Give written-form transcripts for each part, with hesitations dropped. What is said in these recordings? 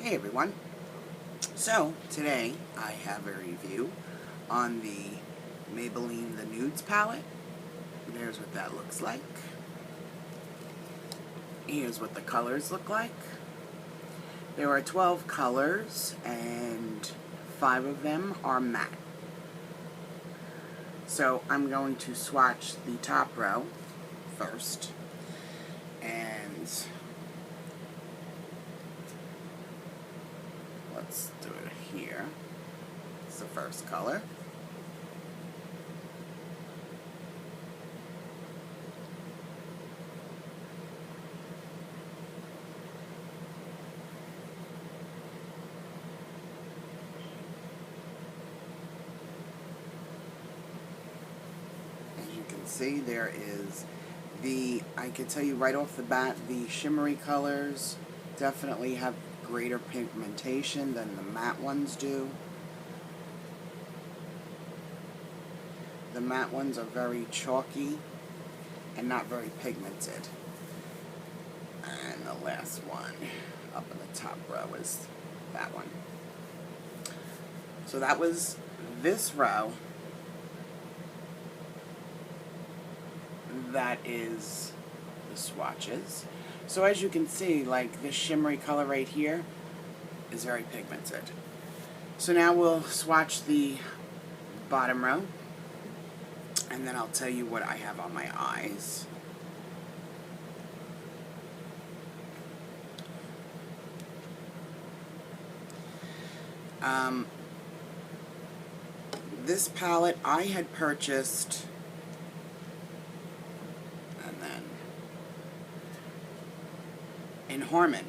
Hey everyone. So today I have a review on the Maybelline the Nudes palette. There's what that looks like. Here's what the colors look like. There are 12 colors and 5 of them are matte. So I'm going to swatch the top row first, and let's do it here. It's the first color. As you can see, there is I can tell you right off the bat, the shimmery colors definitely have greater pigmentation than the matte ones do. The matte ones are very chalky and not very pigmented. And the last one up in the top row is that one. So that was this row. That is the swatches. So as you can see, like this shimmery color right here is very pigmented. So now we'll swatch the bottom row, and then I'll tell you what I have on my eyes. This palette I had purchased, in Harmon.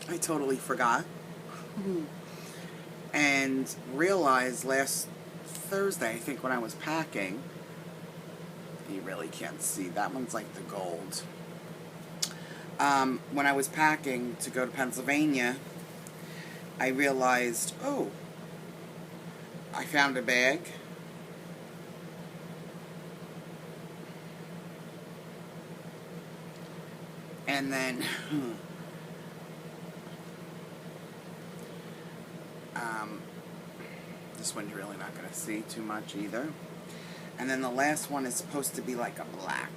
I totally forgot and realized last Thursday, I think, when I was packing, you really can't see, that one's like the gold. When I was packing to go to Pennsylvania, I realized, oh, I found a bag and then this one you're really not going to see too much either. And then the last one is supposed to be like a black.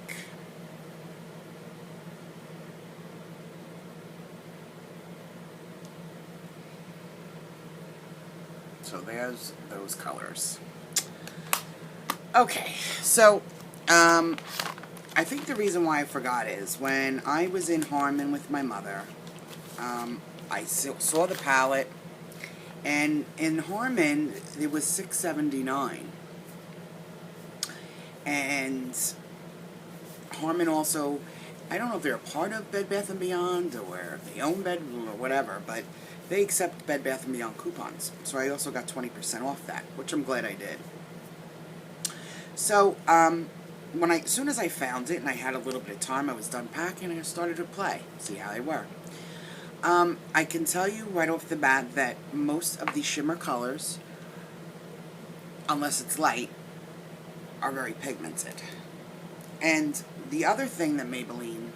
So there's those colors. Okay, so I think the reason why I forgot is when I was in Harmon with my mother, I saw the palette, and in Harmon it was $6.79, and Harmon also, I don't know if they're a part of Bed Bath & Beyond or if they own Bed or whatever, but they accept Bed Bath & Beyond coupons, so I also got 20% off that, which I'm glad I did. So as soon as I found it and I had a little bit of time, I was done packing and I started to play, see how they were. I can tell you right off the bat that most of the shimmer colors, unless it's light, are very pigmented. And the other thing that Maybelline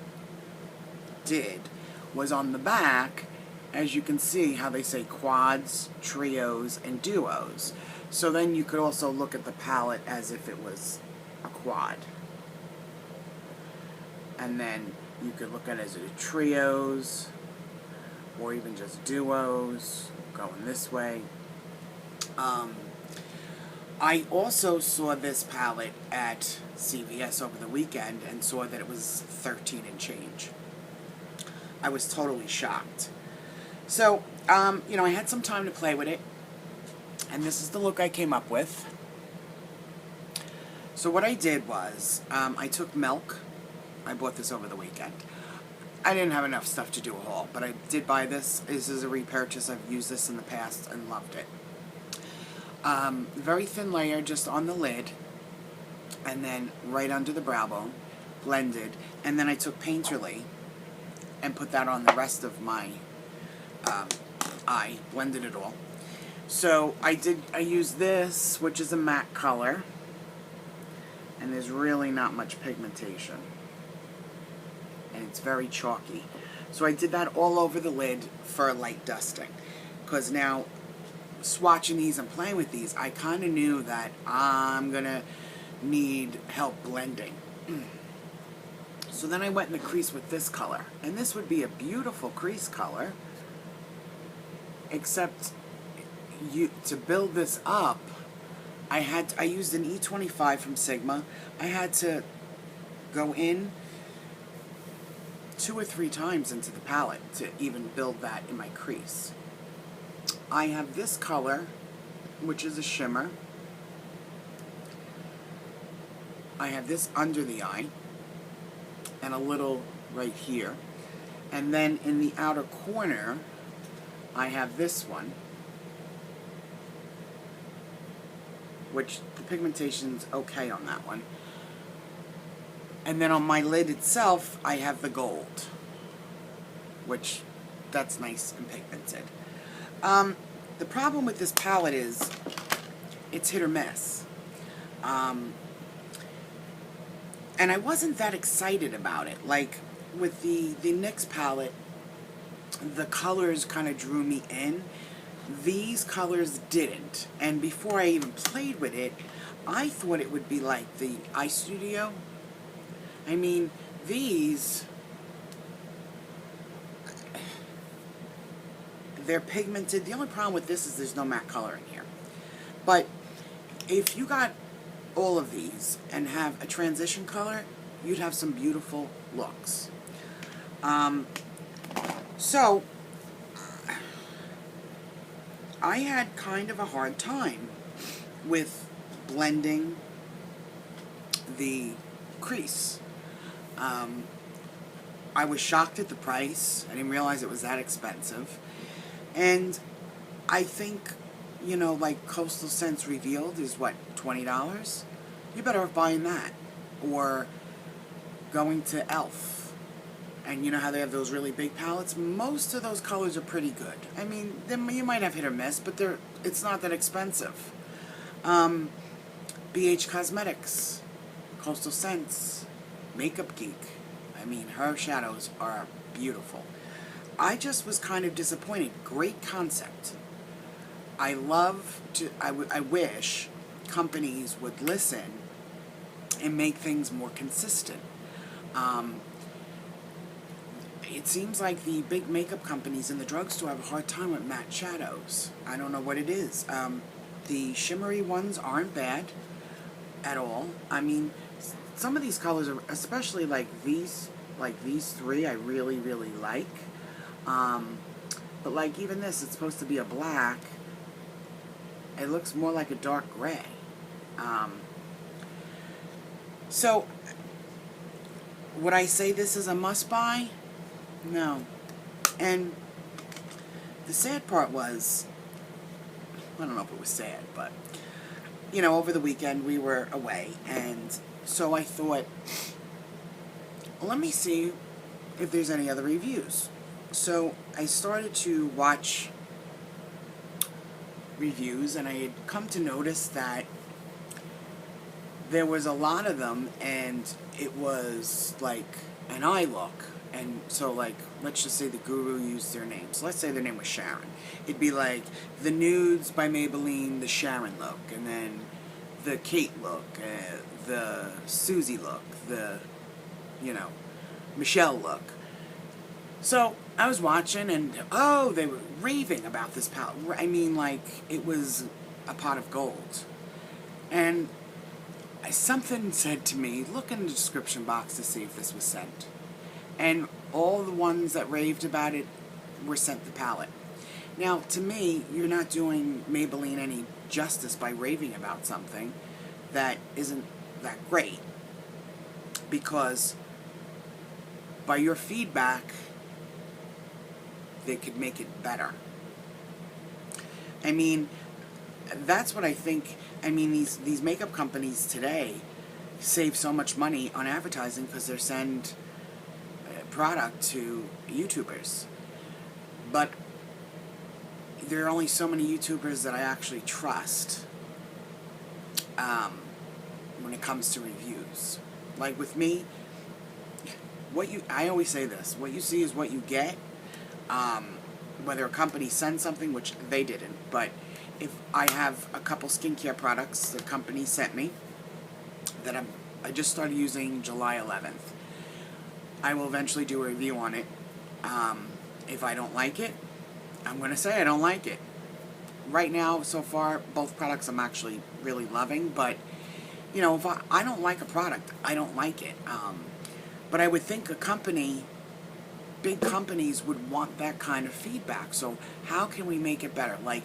did was on the back, as you can see how they say quads, trios, and duos. So then you could also look at the palette as if it was a quad. And then you could look at it as a trios, or even just duos, going this way. I also saw this palette at CVS over the weekend and saw that it was $13 and change. I was totally shocked. So, you know, I had some time to play with it, and this is the look I came up with. So what I did was, I took milk. I bought this over the weekend. I didn't have enough stuff to do a haul, but I did buy this. This is a repurchase. I've used this in the past and loved it. Very thin layer just on the lid, and then right under the brow bone, blended, and then I took Painterly and put that on the rest of my eye, blended it all. So I used this, which is a matte color, and there's really not much pigmentation, and it's very chalky. So I did that all over the lid for a light dusting. Because now, swatching these and playing with these, I kind of knew that I'm going to need help blending. So then I went in the crease with this color. And this would be a beautiful crease color. Except, to build this up, I used an E25 from Sigma. I had to go in 2 or 3 times into the palette to even build that in my crease. I have this color, which is a shimmer. I have this under the eye, and a little right here. And then in the outer corner, I have this one, which the pigmentation's okay on that one. And then on my lid itself, I have the gold, which that's nice and pigmented. The problem with this palette is it's hit or miss. And I wasn't that excited about it. Like with the NYX palette, the colors kind of drew me in. These colors didn't. And before I even played with it, I thought it would be like the iStudio. I mean, these, they're pigmented. The only problem with this is there's no matte color in here. But if you got all of these and have a transition color, you'd have some beautiful looks. So, I had kind of a hard time with blending the crease. I was shocked at the price. I didn't realize it was that expensive. And I think, you know, like Coastal Scents Revealed is what, $20? You're better off buying that. Or going to e.l.f. And you know how they have those really big palettes? Most of those colors are pretty good. I mean, you might have hit or miss, but it's not that expensive. BH Cosmetics, Coastal Scents, Makeup Geek. I mean, her shadows are beautiful. I just was kind of disappointed. Great concept. I wish companies would listen and make things more consistent. It seems like the big makeup companies in the drugstore have a hard time with matte shadows. I don't know what it is. The shimmery ones aren't bad at all. I mean, some of these colors are, especially like these 3, I really, really like. But like even this, it's supposed to be a black. It looks more like a dark gray. So, would I say this is a must-buy? No. And the sad part was, I don't know if it was sad, but, you know, over the weekend we were away, and so I thought, let me see if there's any other reviews. So I started to watch reviews, and I had come to notice that there was a lot of them, and it was like an eye look. And so, like, let's just say the guru used their name. So let's say their name was Sharon. It'd be like the Nudes by Maybelline, the Sharon look, and then the Kate look, the Susie look, the, you know, Michelle look. So I was watching, and oh, they were raving about this palette. I mean, like, it was a pot of gold. And something said to me, look in the description box to see if this was sent. And all the ones that raved about it were sent the palette. Now, to me, you're not doing Maybelline any justice by raving about something that isn't that great. Because by your feedback, they could make it better. I mean, that's what I think. I mean, these makeup companies today save so much money on advertising because they send product to YouTubers. But there are only so many YouTubers that I actually trust when it comes to reviews. Like with me, I always say this, what you see is what you get. Whether a company sends something, which they didn't, but if I have a couple skincare products the company sent me that I just started using July 11th. I will eventually do a review on it. If I don't like it, I'm going to say I don't like it. Right now, so far, both products I'm actually really loving, but, you know, if I don't like a product, I don't like it. But I would think a company, big companies would want that kind of feedback. So how can we make it better? Like,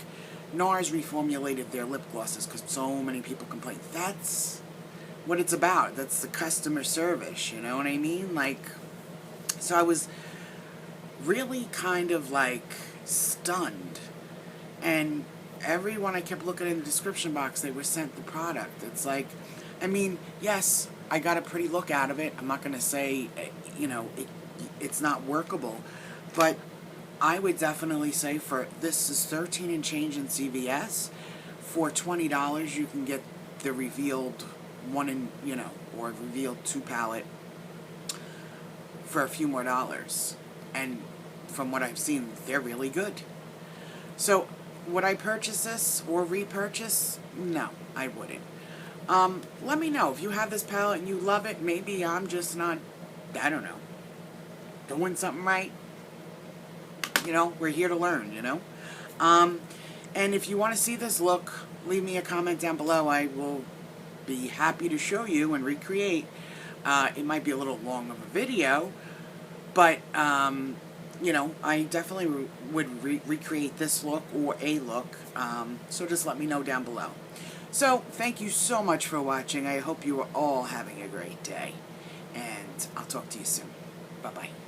NARS reformulated their lip glosses because so many people complain. That's what it's about. That's the customer service, you know what I mean? Like, so I was really kind of like stunned. And everyone I kept looking in the description box, they were sent the product. It's like, I mean, yes, I got a pretty look out of it. I'm not going to say, you know, it's not workable. But I would definitely say for, this is $13 and change in CVS. For $20, you can get the revealed one in, you know, or revealed 2 palette for a few more dollars. And from what I've seen, they're really good. So, would I purchase this or repurchase? No, I wouldn't. Let me know if you have this palette and you love it. Maybe I'm just not, I don't know, doing something right. You know, we're here to learn, you know. And if you want to see this look, leave me a comment down below. I will be happy to show you and recreate. It might be a little long of a video, but, you know, I definitely would recreate this look or a look. So just let me know down below. So, thank you so much for watching. I hope you are all having a great day. And I'll talk to you soon. Bye-bye.